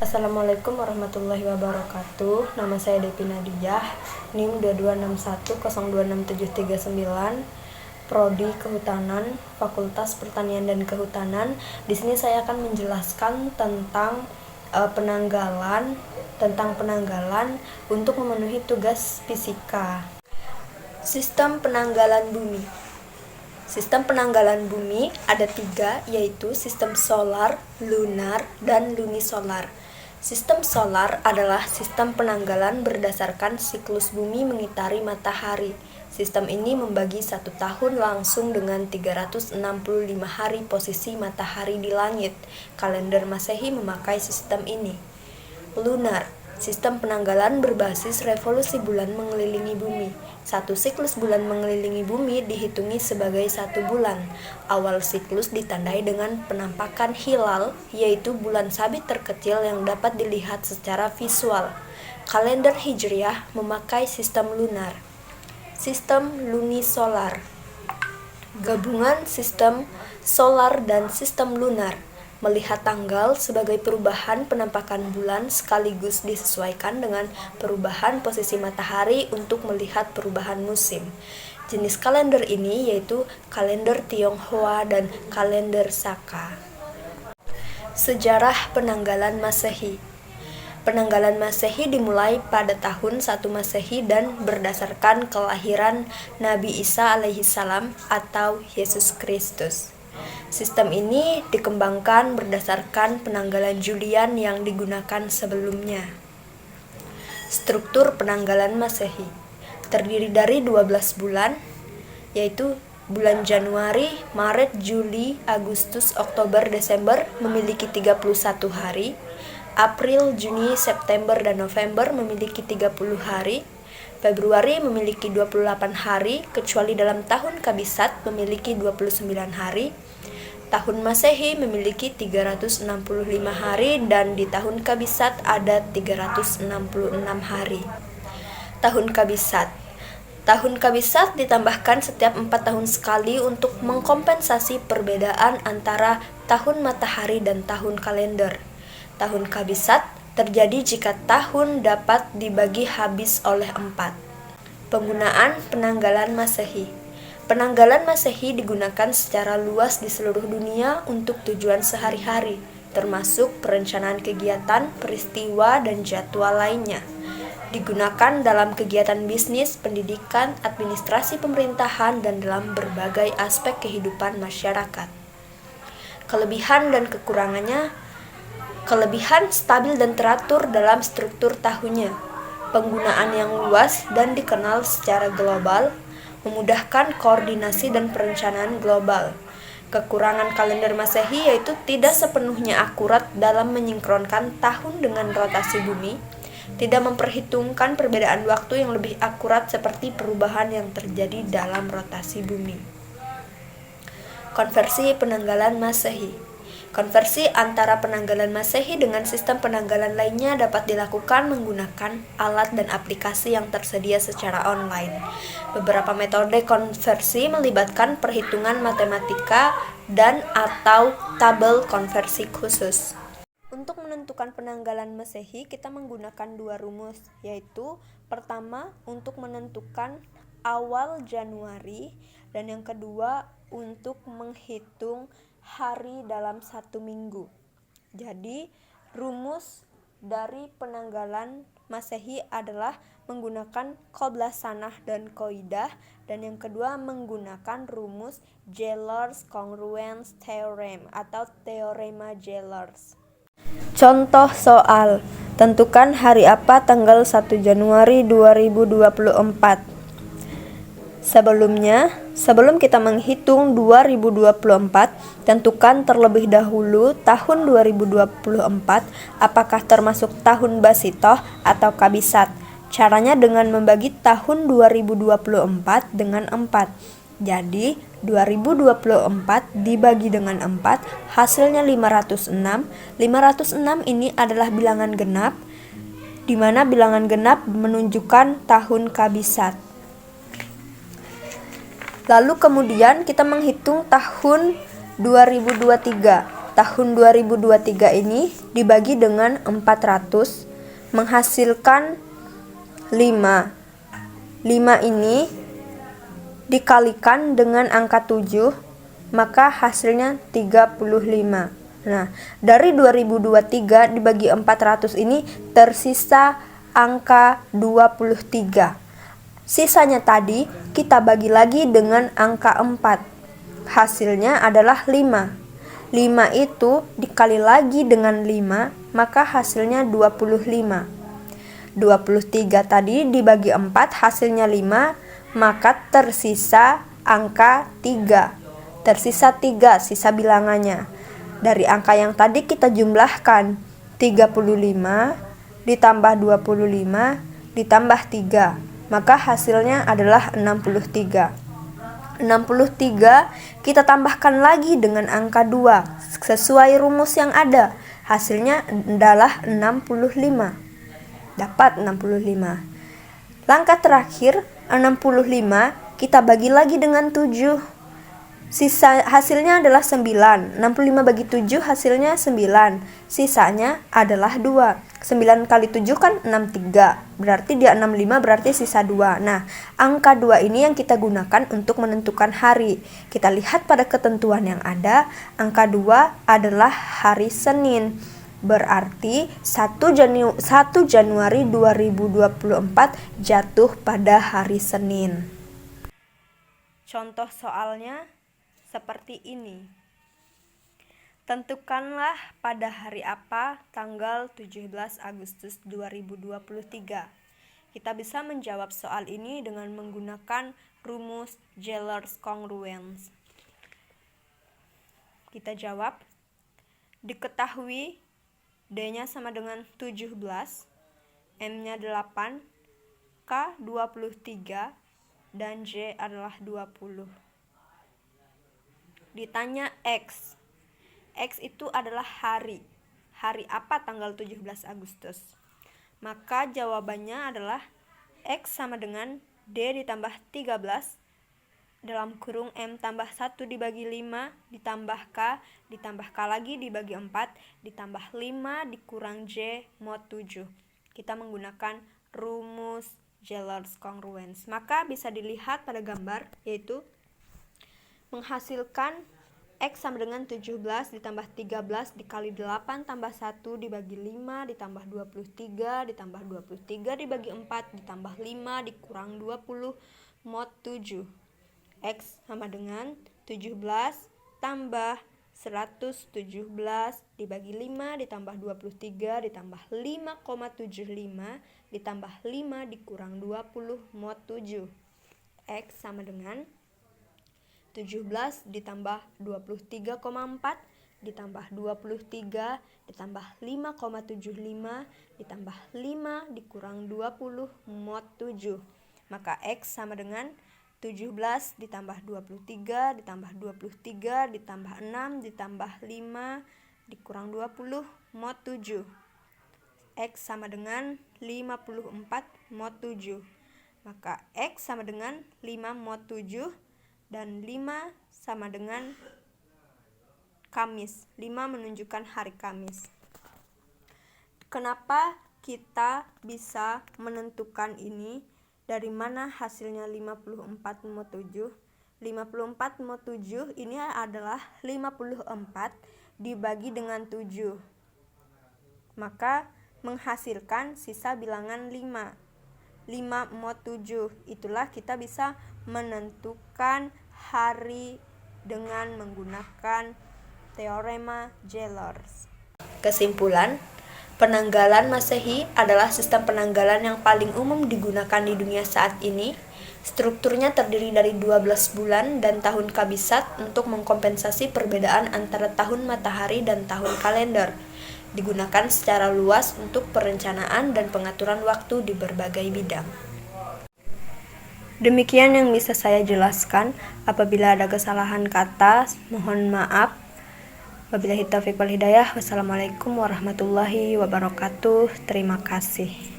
Assalamualaikum warahmatullahi wabarakatuh. Nama saya Depi Nadijah, NIM 2261026739, Prodi Kehutanan, Fakultas Pertanian dan Kehutanan. Di sini saya akan menjelaskan tentang penanggalan untuk memenuhi tugas fisika. Sistem penanggalan bumi. Sistem penanggalan bumi ada 3, yaitu sistem solar, lunar, dan lunisolar. Sistem solar adalah sistem penanggalan berdasarkan siklus bumi mengitari matahari. Sistem ini membagi 1 tahun langsung dengan 365 hari posisi matahari di langit. Kalender Masehi memakai sistem ini. Lunar, sistem penanggalan berbasis revolusi bulan mengelilingi bumi. 1 siklus bulan mengelilingi bumi dihitungi sebagai 1 bulan. Awal siklus ditandai dengan penampakan hilal, yaitu bulan sabit terkecil yang dapat dilihat secara visual. Kalender Hijriah memakai sistem lunar. Sistem lunisolar, gabungan sistem solar dan sistem lunar. Melihat tanggal sebagai perubahan penampakan bulan sekaligus disesuaikan dengan perubahan posisi matahari untuk melihat perubahan musim. Jenis kalender ini yaitu kalender Tionghoa dan kalender Saka. Sejarah penanggalan Masehi. Penanggalan Masehi dimulai pada tahun 1 Masehi dan berdasarkan kelahiran Nabi Isa alaihissalam atau Yesus Kristus. Sistem ini dikembangkan berdasarkan penanggalan Julian yang digunakan sebelumnya. Struktur penanggalan Masehi terdiri dari 12 bulan, yaitu bulan Januari, Maret, Juli, Agustus, Oktober, Desember memiliki 31 hari, April, Juni, September, dan November memiliki 30 hari, Februari memiliki 28 hari, kecuali dalam tahun Kabisat memiliki 29 hari, tahun Masehi memiliki 365 hari, dan di tahun Kabisat ada 366 hari. Tahun Kabisat. Tahun Kabisat ditambahkan setiap 4 tahun sekali untuk mengkompensasi perbedaan antara tahun matahari dan tahun kalender. Tahun Kabisat terjadi jika tahun dapat dibagi habis oleh 4. Penggunaan penanggalan Masehi. Penanggalan Masehi digunakan secara luas di seluruh dunia untuk tujuan sehari-hari, termasuk perencanaan kegiatan, peristiwa, dan jadwal lainnya. Digunakan dalam kegiatan bisnis, pendidikan, administrasi pemerintahan, dan dalam berbagai aspek kehidupan masyarakat. Kelebihan dan kekurangannya. Kelebihan stabil dan teratur dalam struktur tahunnya. Penggunaan yang luas dan dikenal secara global, memudahkan koordinasi dan perencanaan global. Kekurangan kalender Masehi yaitu tidak sepenuhnya akurat dalam menyinkronkan tahun dengan rotasi bumi, tidak memperhitungkan perbedaan waktu yang lebih akurat seperti perubahan yang terjadi dalam rotasi bumi. Konversi penanggalan Masehi. Konversi antara penanggalan Masehi dengan sistem penanggalan lainnya dapat dilakukan menggunakan alat dan aplikasi yang tersedia secara online. Beberapa metode konversi melibatkan perhitungan matematika dan atau tabel konversi khusus. Untuk menentukan penanggalan Masehi, kita menggunakan 2 rumus, yaitu pertama untuk menentukan awal Januari dan yang kedua untuk menghitung hari dalam 1 minggu. Jadi, rumus dari penanggalan Masehi adalah menggunakan qoblah sanah dan qoidah, dan yang kedua menggunakan rumus Gehlers Congruence Theorem atau teorema Gehlers. Contoh soal, tentukan hari apa tanggal 1 Januari 2024. Sebelum kita menghitung 2024, tentukan terlebih dahulu tahun 2024 apakah termasuk tahun Basitoh atau Kabisat. Caranya dengan membagi tahun 2024 dengan 4. Jadi 2024 dibagi dengan 4 hasilnya 506. 506 ini adalah bilangan genap, di mana bilangan genap menunjukkan tahun Kabisat. Lalu kemudian kita menghitung tahun 2023. tahun 2023 ini dibagi dengan 400 menghasilkan 5. 5 ini dikalikan dengan angka 7, maka hasilnya 35. Nah, dari 2023 dibagi 400 ini tersisa angka 23. Sisanya tadi kita bagi lagi dengan angka 4. Hasilnya adalah 5. 5 itu dikali lagi dengan 5, maka hasilnya 25. 23 tadi dibagi 4 hasilnya 5, maka tersisa angka 3. Tersisa 3 sisa bilangannya. Dari angka yang tadi kita jumlahkan 35 ditambah 25 ditambah 3, maka hasilnya adalah 63. 63 kita tambahkan lagi dengan angka 2 sesuai rumus yang ada. Hasilnya adalah 65. Dapat 65. Langkah terakhir 65 kita bagi lagi dengan 7. Sisa hasilnya adalah 9. 65 bagi 7 hasilnya 9. Sisanya adalah 2. 9 kali 7 kan 63. Berarti dia 65, berarti sisa 2. Nah, angka 2 ini yang kita gunakan untuk menentukan hari. Kita lihat pada ketentuan yang ada, angka 2 adalah hari Senin. Berarti 1 Januari 2024 jatuh pada hari Senin. Contoh soalnya seperti ini. Tentukanlah pada hari apa tanggal 17 Agustus 2023. Kita bisa menjawab soal ini dengan menggunakan rumus Euler's congruence. Kita jawab. Diketahui D-nya sama dengan 17, M-nya 8, K 23, dan J adalah 20. Ditanya X. X itu adalah hari. Hari apa tanggal 17 Agustus? Maka jawabannya adalah X sama dengan D ditambah 13 dalam kurung M tambah 1 dibagi 5 ditambah K lagi dibagi 4 ditambah 5 dikurang J mod 7. Kita menggunakan rumus Euler's congruence. Maka bisa dilihat pada gambar, yaitu menghasilkan X sama dengan 17 ditambah 13 dikali 8 tambah 1 dibagi 5 ditambah 23 ditambah 23 dibagi 4 ditambah 5 dikurang 20 mod 7. X sama dengan 17 tambah 117 dibagi 5 ditambah 23 ditambah 5,75 ditambah 5 dikurang 20 mod 7. X sama dengan 17 ditambah 23,4 ditambah 23 ditambah 5,75 ditambah 5 dikurang 20 mod 7. Maka X sama dengan 17 ditambah 23 ditambah 23 ditambah 6 ditambah 5 dikurang 20 mod 7. X sama dengan 54 mod 7. Maka X sama dengan 5 mod 7 dan 5 sama dengan Kamis. 5 menunjukkan hari Kamis. Kenapa kita bisa menentukan ini? Dari mana hasilnya 54 mod 7? 54 mod 7 ini adalah 54 dibagi dengan 7. Maka menghasilkan sisa bilangan 5. 5 mod 7. Itulah kita bisa menentukan hari dengan menggunakan teorema Euler. Kesimpulan, penanggalan Masehi adalah sistem penanggalan yang paling umum digunakan di dunia saat ini. Strukturnya terdiri dari 12 bulan dan tahun kabisat untuk mengkompensasi perbedaan antara tahun matahari dan tahun kalender. Digunakan secara luas untuk perencanaan dan pengaturan waktu di berbagai bidang. Demikian yang bisa saya jelaskan. Apabila ada kesalahan kata, mohon maaf. Wabillahi taufiq wal hidayah. Wassalamualaikum warahmatullahi wabarakatuh. Terima kasih.